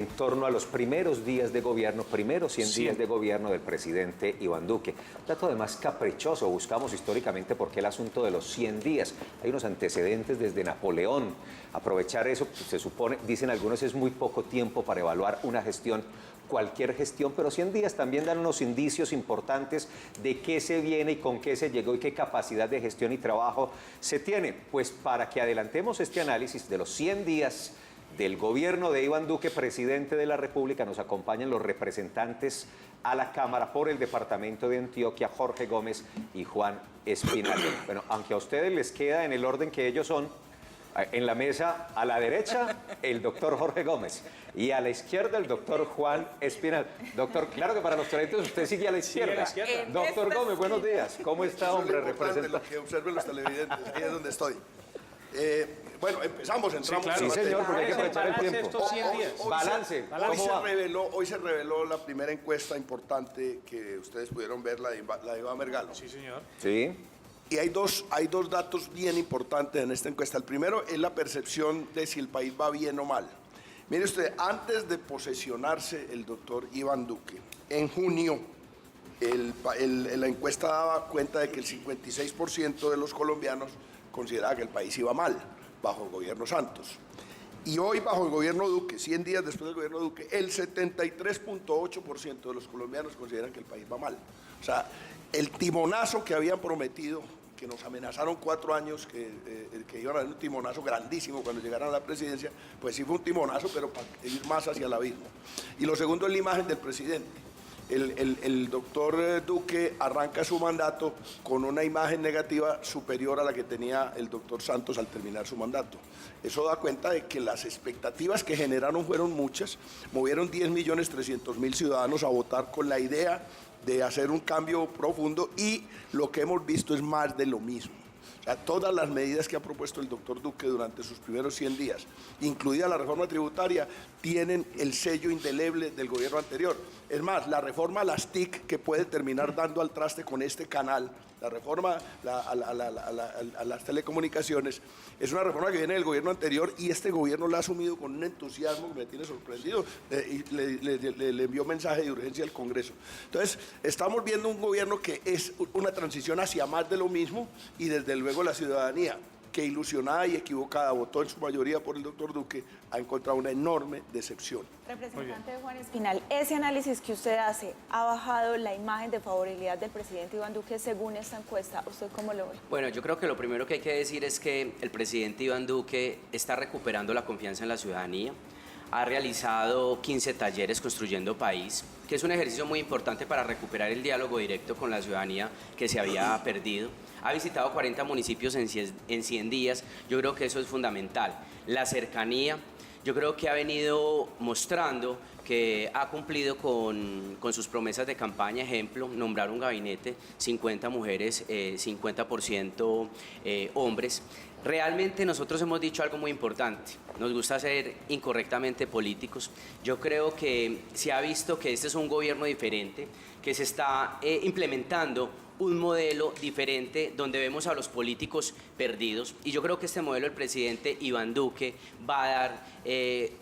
en torno a los primeros días de gobierno, primeros 100 días de gobierno del presidente Iván Duque. Un dato además caprichoso, buscamos históricamente por qué el asunto de los 100 días. Hay unos antecedentes desde Napoleón. Aprovechar eso, pues, se supone, dicen algunos, es muy poco tiempo para evaluar una gestión, cualquier gestión, pero 100 días también dan unos indicios importantes de qué se viene y con qué se llegó y qué capacidad de gestión y trabajo se tiene. Pues para que adelantemos este análisis de los 100 días del gobierno de Iván Duque, presidente de la República, nos acompañan los representantes a la Cámara por el departamento de Antioquia, Jorge Gómez y Juan Espinal. Bueno, aunque a ustedes les queda en el orden que ellos son, en la mesa a la derecha el doctor Jorge Gómez y a la izquierda el doctor Juan Espinal. Doctor, claro que para los talentos usted sigue a la izquierda. Doctor Gómez, buenos días. ¿Cómo está, hombre? Representa. Lo que observen los televidentes, ahí es donde estoy. Bueno, entramos. Sí, señor, porque hay que aprovechar el tiempo. Balance. Hoy se reveló la primera encuesta importante que ustedes pudieron ver, la de Iván Mergalo. Sí, señor. Sí. Y hay dos datos bien importantes en esta encuesta. El primero es la percepción de si el país va bien o mal. Mire usted, antes de posesionarse el doctor Iván Duque, en junio, la encuesta daba cuenta de que el 56% de los colombianos consideraba que el país iba mal, bajo el gobierno Santos. Y hoy, bajo el gobierno Duque, 100 días después del gobierno Duque, el 73.8% de los colombianos consideran que el país va mal. O sea, el timonazo que habían prometido, que nos amenazaron 4 años, que iban a dar un timonazo grandísimo cuando llegaran a la presidencia, pues sí fue un timonazo, pero para ir más hacia el abismo. Y lo segundo es la imagen del presidente. El doctor Duque arranca su mandato con una imagen negativa superior a la que tenía el doctor Santos al terminar su mandato. Eso da cuenta de que las expectativas que generaron fueron muchas, movieron 10.300.000 ciudadanos a votar con la idea de hacer un cambio profundo y lo que hemos visto es más de lo mismo. O sea, todas las medidas que ha propuesto el doctor Duque durante sus primeros 100 días, incluida la reforma tributaria, tienen el sello indeleble del gobierno anterior. Es más, la reforma a las TIC, que puede terminar dando al traste con este canal, la reforma a las telecomunicaciones, es una reforma que viene del gobierno anterior y este gobierno la ha asumido con un entusiasmo que me tiene sorprendido y le envió mensaje de urgencia al Congreso. Entonces, estamos viendo un gobierno que es una transición hacia más de lo mismo y desde luego la ciudadanía, que ilusionada y equivocada votó en su mayoría por el doctor Duque, ha encontrado una enorme decepción. Representante Juan Espinal, ese análisis que usted hace, ¿ha bajado la imagen de favorabilidad del presidente Iván Duque según esta encuesta? ¿Usted cómo lo ve? Bueno, yo creo que lo primero que hay que decir es que el presidente Iván Duque está recuperando la confianza en la ciudadanía. Ha realizado 15 talleres Construyendo País, que es un ejercicio muy importante para recuperar el diálogo directo con la ciudadanía que se había perdido. Ha visitado 40 municipios en 100 días, yo creo que eso es fundamental. La cercanía, yo creo que ha venido mostrando que ha cumplido con sus promesas de campaña, ejemplo, nombrar un gabinete, 50 mujeres, 50% hombres. Realmente nosotros hemos dicho algo muy importante, nos gusta ser incorrectamente políticos. Yo creo que se ha visto que este es un gobierno diferente, que se está implementando un modelo diferente donde vemos a los políticos perdidos y yo creo que este modelo del presidente Iván Duque va a dar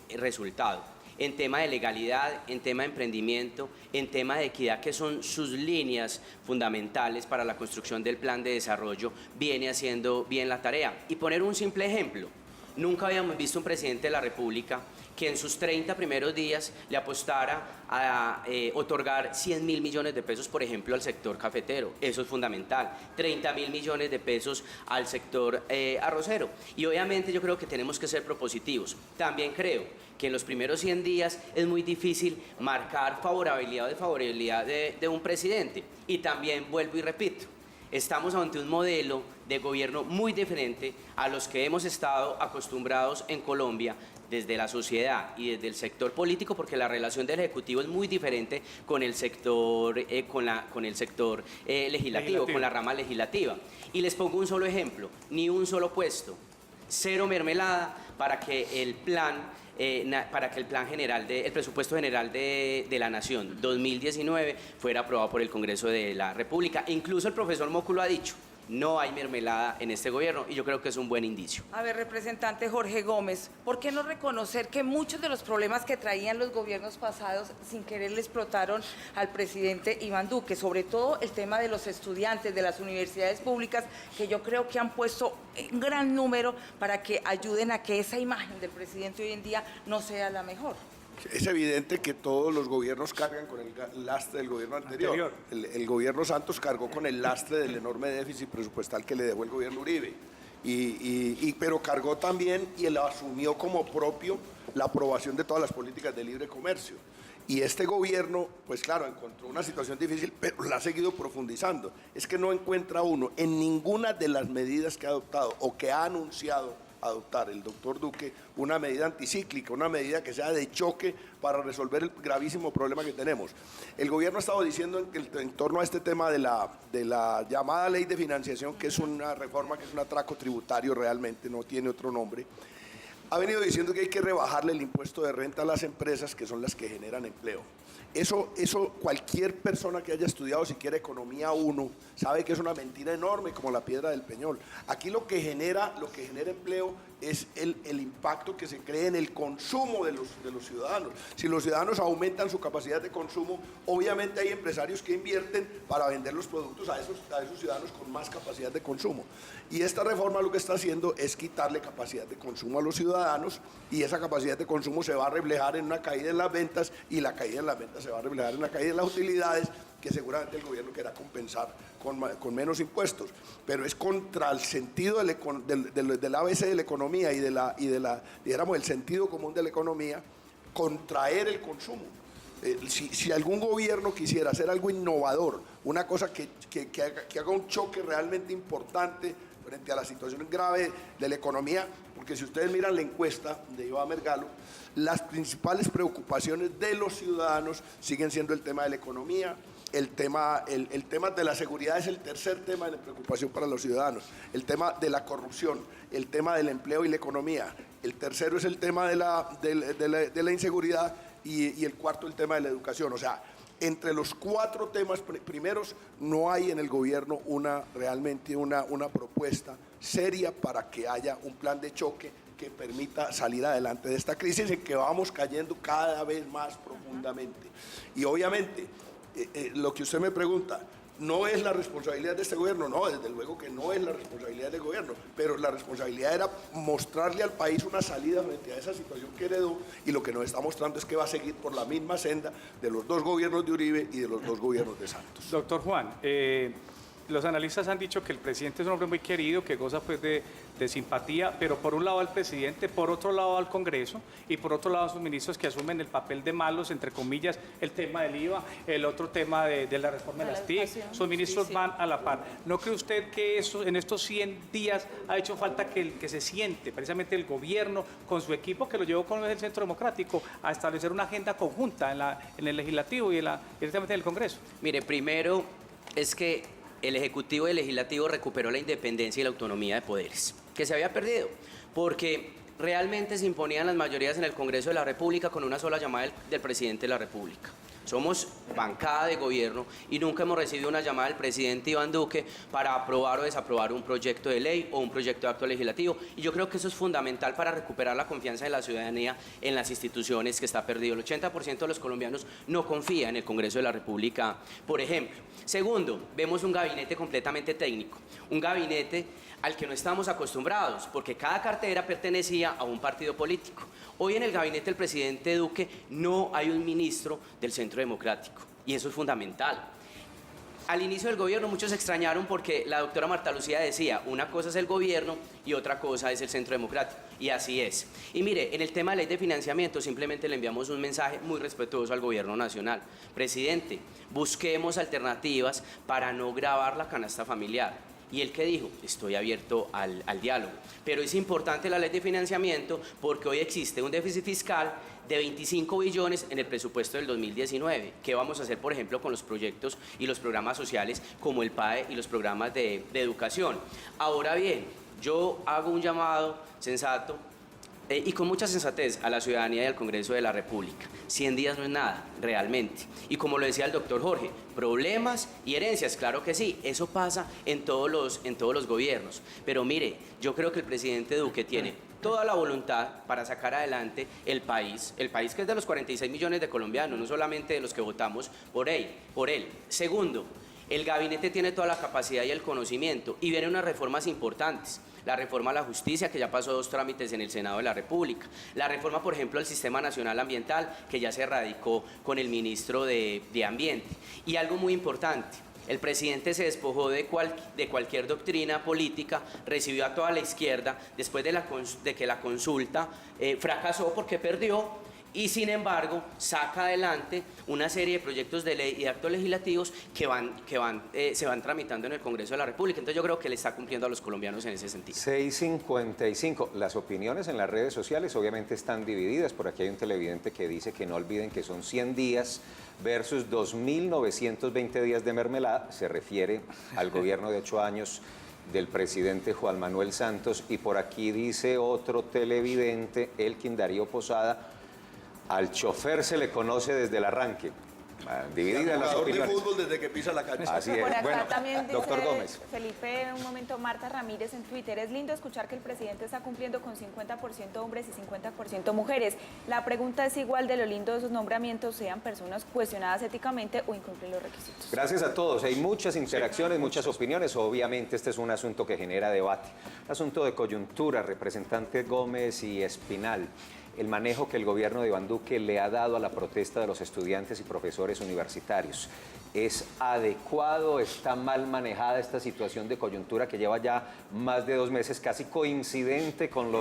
resultado en tema de legalidad, en tema de emprendimiento, en tema de equidad, que son sus líneas fundamentales para la construcción del plan de desarrollo. Viene haciendo bien la tarea. Y poner un simple ejemplo, nunca habíamos visto un presidente de la República que en sus 30 primeros días le apostara a otorgar 100.000 millones de pesos, por ejemplo, al sector cafetero. Eso es fundamental. 30.000 millones de pesos al sector arrocero. Y obviamente yo creo que tenemos que ser propositivos. También creo que en los primeros 100 días es muy difícil marcar favorabilidad o desfavorabilidad de un presidente. Y también vuelvo y repito, estamos ante un modelo de gobierno muy diferente a los que hemos estado acostumbrados en Colombia desde la sociedad y desde el sector político, porque la relación del Ejecutivo es muy diferente con el sector, legislativo, con la rama legislativa. Y les pongo un solo ejemplo, ni un solo puesto, cero mermelada para que el plan general, el presupuesto general de la Nación 2019 fuera aprobado por el Congreso de la República. Incluso el profesor Móculo ha dicho no hay mermelada en este gobierno y yo creo que es un buen indicio. A ver, representante Jorge Gómez, ¿por qué no reconocer que muchos de los problemas que traían los gobiernos pasados sin querer le explotaron al presidente Iván Duque? Sobre todo el tema de los estudiantes de las universidades públicas, que yo creo que han puesto un gran número para que ayuden a que esa imagen del presidente hoy en día no sea la mejor. Es evidente que todos los gobiernos cargan con el lastre del gobierno anterior. El gobierno Santos cargó con el lastre del enorme déficit presupuestal que le dejó el gobierno Uribe. Pero cargó también y él asumió como propio la aprobación de todas las políticas de libre comercio. Y este gobierno, pues claro, encontró una situación difícil, pero la ha seguido profundizando. Es que no encuentra uno en ninguna de las medidas que ha adoptado o que ha anunciado adoptar el doctor Duque una medida anticíclica, una medida que sea de choque para resolver el gravísimo problema que tenemos. El gobierno ha estado diciendo en torno a este tema de la llamada ley de financiación, que es una reforma, que es un atraco tributario realmente, no tiene otro nombre, ha venido diciendo que hay que rebajarle el impuesto de renta a las empresas, que son las que generan empleo. Eso cualquier persona que haya estudiado siquiera economía 1 sabe que es una mentira enorme como la piedra del Peñol. Aquí lo que genera empleo es el impacto que se cree en el consumo de los ciudadanos. Si los ciudadanos aumentan su capacidad de consumo, obviamente hay empresarios que invierten para vender los productos a esos ciudadanos con más capacidad de consumo. Y esta reforma lo que está haciendo es quitarle capacidad de consumo a los ciudadanos, y esa capacidad de consumo se va a reflejar en una caída en las ventas, y la caída en las ventas se va a reflejar en una caída en las utilidades, que seguramente el gobierno querrá compensar con menos impuestos, pero es contra el sentido del ABC de la economía y digamos, el sentido común de la economía, contraer el consumo. Si algún gobierno quisiera hacer algo innovador, una cosa que haga un choque realmente importante frente a la situación grave de la economía, porque si ustedes miran la encuesta de Iván Mergalo, las principales preocupaciones de los ciudadanos siguen siendo el tema de la economía. El tema de la seguridad es el tercer tema de preocupación para los ciudadanos. El tema de la corrupción, el tema del empleo y la economía. El tercero es el tema de la inseguridad y el cuarto el tema de la educación. O sea, entre los 4 temas primeros no hay en el gobierno realmente una propuesta seria para que haya un plan de choque que permita salir adelante de esta crisis en que vamos cayendo cada vez más profundamente. Y obviamente, lo que usted me pregunta, ¿no es la responsabilidad de este gobierno? No, desde luego que no es la responsabilidad del gobierno, pero la responsabilidad era mostrarle al país una salida frente a esa situación que heredó, y lo que nos está mostrando es que va a seguir por la misma senda de los 2 gobiernos de Uribe y de los 2 gobiernos de Santos. Doctor Juan, los analistas han dicho que el presidente es un hombre muy querido, que goza pues de simpatía, pero por un lado al presidente, por otro lado al Congreso y por otro lado a sus ministros, que asumen el papel de malos, entre comillas, el tema del IVA, el otro tema de la reforma de las TIC. Sus ministros van a la par. ¿No cree usted que en estos 100 días ha hecho falta que se siente precisamente el gobierno con su equipo, que lo llevó con el Centro Democrático, a establecer una agenda conjunta en el Legislativo y directamente en el Congreso? Mire, primero es que el Ejecutivo y el Legislativo recuperó la independencia y la autonomía de poderes, que se había perdido, porque realmente se imponían las mayorías en el Congreso de la República con una sola llamada del presidente de la República. Somos bancada de gobierno y nunca hemos recibido una llamada del presidente Iván Duque para aprobar o desaprobar un proyecto de ley o un proyecto de acto legislativo. Y yo creo que eso es fundamental para recuperar la confianza de la ciudadanía en las instituciones, que está perdido. El 80% de los colombianos no confía en el Congreso de la República, por ejemplo. Segundo, vemos un gabinete completamente técnico, un gabinete al que no estamos acostumbrados, porque cada cartera pertenecía a un partido político. Hoy en el gabinete del presidente Duque no hay un ministro del Centro Democrático, y eso es fundamental. Al inicio del gobierno muchos se extrañaron porque la doctora Marta Lucía decía, una cosa es el gobierno y otra cosa es el Centro Democrático, y así es. Y mire, en el tema de ley de financiamiento simplemente le enviamos un mensaje muy respetuoso al gobierno nacional. Presidente, busquemos alternativas para no gravar la canasta familiar. Y él que dijo, estoy abierto al diálogo. Pero es importante la ley de financiamiento porque hoy existe un déficit fiscal de 25 billones en el presupuesto del 2019. ¿Qué vamos a hacer, por ejemplo, con los proyectos y los programas sociales como el PAE y los programas de educación? Ahora bien, yo hago un llamado sensato y con mucha sensatez a la ciudadanía y al Congreso de la República. 100 días no es nada, realmente. Y como lo decía el doctor Jorge, problemas y herencias, claro que sí, eso pasa en todos los gobiernos. Pero mire, yo creo que el presidente Duque tiene toda la voluntad para sacar adelante el país que es de los 46 millones de colombianos, no solamente de los que votamos por él. Segundo, el gabinete tiene toda la capacidad y el conocimiento y vienen unas reformas importantes. La reforma a la justicia, que ya pasó 2 trámites en el Senado de la República. La reforma, por ejemplo, al Sistema Nacional Ambiental, que ya se radicó con el ministro de Ambiente. Y algo muy importante, el presidente se despojó de cualquier doctrina política, recibió a toda la izquierda después de que la consulta fracasó porque perdió. Y sin embargo saca adelante una serie de proyectos de ley y de actos legislativos que se van tramitando en el Congreso de la República. Entonces yo creo que le está cumpliendo a los colombianos en ese sentido. 6:55. Las opiniones en las redes sociales obviamente están divididas. Por aquí hay un televidente que dice que no olviden que son 100 días versus 2.920 días de mermelada. Se refiere al gobierno de 8 años del presidente Juan Manuel Santos. Y por aquí dice otro televidente, Elkin Darío Posada: al chofer se le conoce desde el arranque. Divididas las opiniones. De fútbol desde que pisa la cancha. Así Por es. acá Bueno, también dice doctor Gómez. Felipe, un momento, Marta Ramírez en Twitter: es lindo escuchar que el presidente está cumpliendo con 50% hombres y 50% mujeres. La pregunta es igual de lo lindo de esos nombramientos, sean personas cuestionadas éticamente o incumplen los requisitos. Gracias a todos. Hay muchas interacciones, muchas opiniones. Obviamente este es un asunto que genera debate. Un asunto de coyuntura, representante Gómez y Espinal. El manejo que el gobierno de Iván Duque le ha dado a la protesta de los estudiantes y profesores universitarios, ¿es adecuado? ¿Está mal manejada esta situación de coyuntura que lleva ya más de 2 meses, casi coincidente con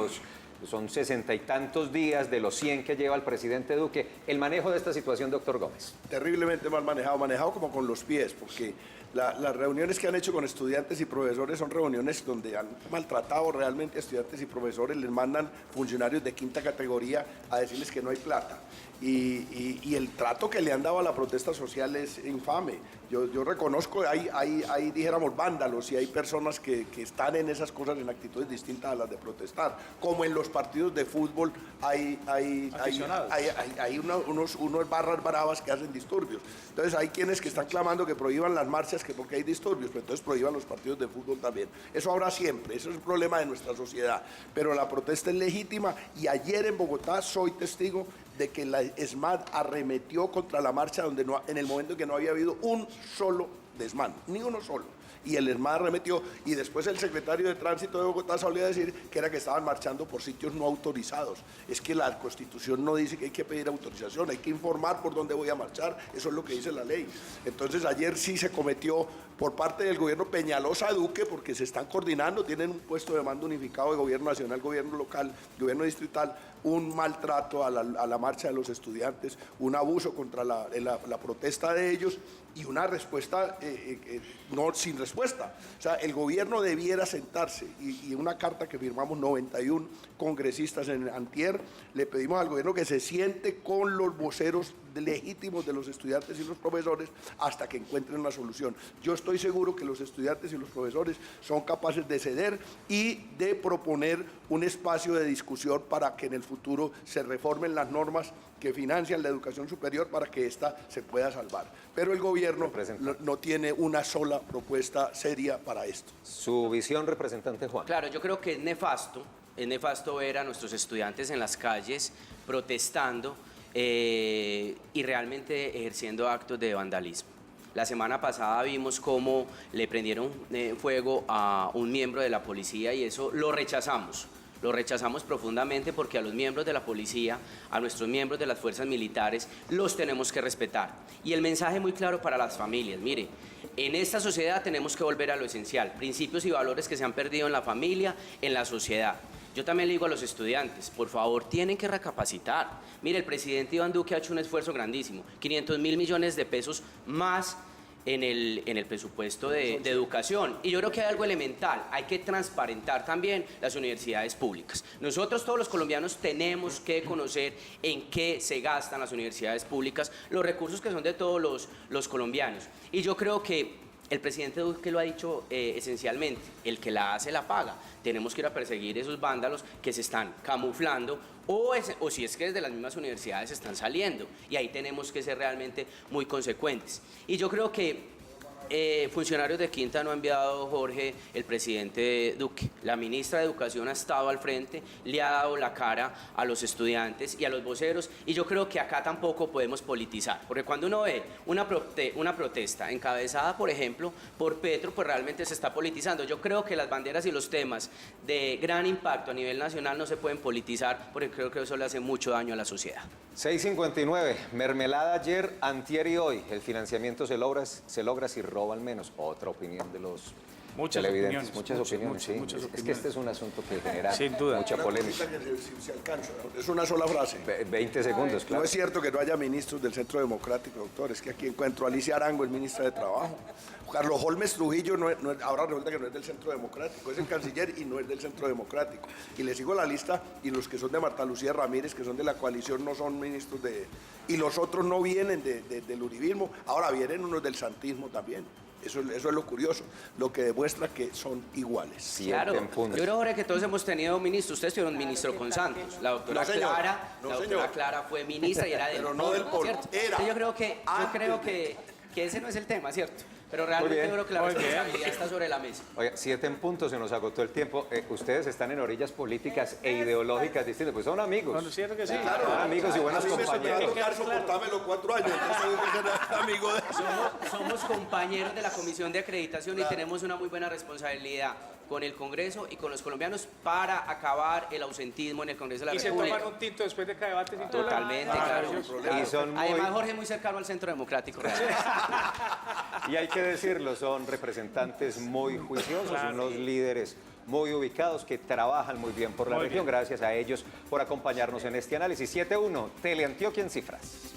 son 60 y tantos días de los 100 que lleva el presidente Duque? El manejo de esta situación, doctor Gómez. Terriblemente mal manejado como con los pies, porque las reuniones que han hecho con estudiantes y profesores son reuniones donde han maltratado realmente a estudiantes y profesores, les mandan funcionarios de 5ª categoría a decirles que no hay plata. Y el trato que le han dado a la protesta social es infame. Yo reconozco, hay dijéramos vándalos y hay personas que están en esas cosas en actitudes distintas a las de protestar. Como en los partidos de fútbol hay unos barras bravas que hacen disturbios. Entonces hay quienes que están clamando que prohíban las marchas que porque hay disturbios, pero entonces prohíban los partidos de fútbol también. Eso habrá siempre, eso es un problema de nuestra sociedad. Pero la protesta es legítima y ayer en Bogotá soy testigo de que la ESMAD arremetió contra la marcha en el momento en que no había habido un solo desmán, ni uno solo. Y el ESMAD arremetió y después el secretario de Tránsito de Bogotá salió a decir que era que estaban marchando por sitios no autorizados. Es que la Constitución no dice que hay que pedir autorización, hay que informar por dónde voy a marchar, eso es lo que dice la ley. Entonces ayer sí se cometió por parte del gobierno Peñalosa Duque, porque se están coordinando, tienen un puesto de mando unificado de gobierno nacional, gobierno local, gobierno distrital, un maltrato a la marcha de los estudiantes, un abuso contra la protesta de ellos y una respuesta no sin respuesta. O sea, el gobierno debiera sentarse y una carta que firmamos 91 congresistas en antier, le pedimos al gobierno que se siente con los voceros legítimos de los estudiantes y los profesores hasta que encuentren una solución. Yo estoy seguro que los estudiantes y los profesores son capaces de ceder y de proponer un espacio de discusión para que en el futuro se reformen las normas que financian la educación superior para que ésta se pueda salvar. Pero el gobierno no tiene una sola propuesta seria para esto. Su visión, representante Juan. Claro, yo creo que es nefasto ver a nuestros estudiantes en las calles protestando y realmente ejerciendo actos de vandalismo. La semana pasada vimos cómo le prendieron fuego a un miembro de la policía y eso lo rechazamos. Lo rechazamos profundamente porque a los miembros de la policía, a nuestros miembros de las fuerzas militares, los tenemos que respetar. Y el mensaje muy claro para las familias, mire, en esta sociedad tenemos que volver a lo esencial, principios y valores que se han perdido en la familia, en la sociedad. Yo también le digo a los estudiantes, por favor, tienen que recapacitar. Mire, el presidente Iván Duque ha hecho un esfuerzo grandísimo, 500.000 millones de pesos más en el presupuesto de educación. Y yo creo que hay algo elemental, hay que transparentar también las universidades públicas. Nosotros todos los colombianos tenemos que conocer en qué se gastan las universidades públicas, los recursos que son de todos los colombianos. Y yo creo que el presidente Duque lo ha dicho esencialmente, el que la hace la paga. Tenemos que ir a perseguir esos vándalos que se están camuflando o si es que desde las mismas universidades están saliendo. Y ahí tenemos que ser realmente muy consecuentes. Y yo creo que funcionarios de Quinta no ha enviado, Jorge, el presidente Duque. La ministra de Educación ha estado al frente, le ha dado la cara a los estudiantes y a los voceros, y yo creo que acá tampoco podemos politizar, porque cuando uno ve una protesta encabezada, por ejemplo, por Petro, pues realmente se está politizando. Yo creo que las banderas y los temas de gran impacto a nivel nacional no se pueden politizar, porque creo que eso le hace mucho daño a la sociedad. 6:59, mermelada ayer, antier y hoy. El financiamiento se logra si roban menos. Otra opinión de los televidentes. Muchas opiniones, sí. Es que este es un asunto que genera Sin duda mucha polémica. Si alcanzo, es una sola frase. 20 segundos, claro. No es cierto que no haya ministros del Centro Democrático, doctor. Es que aquí encuentro a Alicia Arango, es ministra de Trabajo. Carlos Holmes Trujillo, ahora resulta que no es del Centro Democrático, es el canciller y no es del Centro Democrático. Y le sigo la lista, y los que son de Marta Lucía Ramírez, que son de la coalición, no son ministros de... Y los otros no vienen del uribismo, ahora vienen unos del santismo también. Eso es lo curioso, lo que demuestra que son iguales. Claro, yo creo, Jorge, que todos hemos tenido ministros. Ustedes tuvieron un ministro con Santos. La doctora Clara fue ministra y era del... Pero no del polo, era. Yo creo que ese no es el tema, ¿cierto? Pero realmente yo creo que la responsabilidad está sobre la mesa. Oiga, 7 en punto, se nos agotó el tiempo. Ustedes están en orillas políticas e ideológicas distintas, pues son amigos. Bueno, cierto que sí. Claro, son amigos y buenos compañeros. Me tocar soportármelo 4 años, entonces tengo que ser amigo de eso. Somos compañeros de la Comisión de Acreditación y tenemos una muy buena responsabilidad con el Congreso y con los colombianos para acabar el ausentismo en el Congreso de la República. Y se toman un tinto después de cada debate sin problema. Totalmente, claro. Y son Además, Jorge muy cercano al Centro Democrático. Y hay que decirlo, son representantes muy juiciosos, unos líderes muy ubicados que trabajan muy bien por la región. Gracias a ellos por acompañarnos en este análisis. 7-1, Teleantioquia en cifras.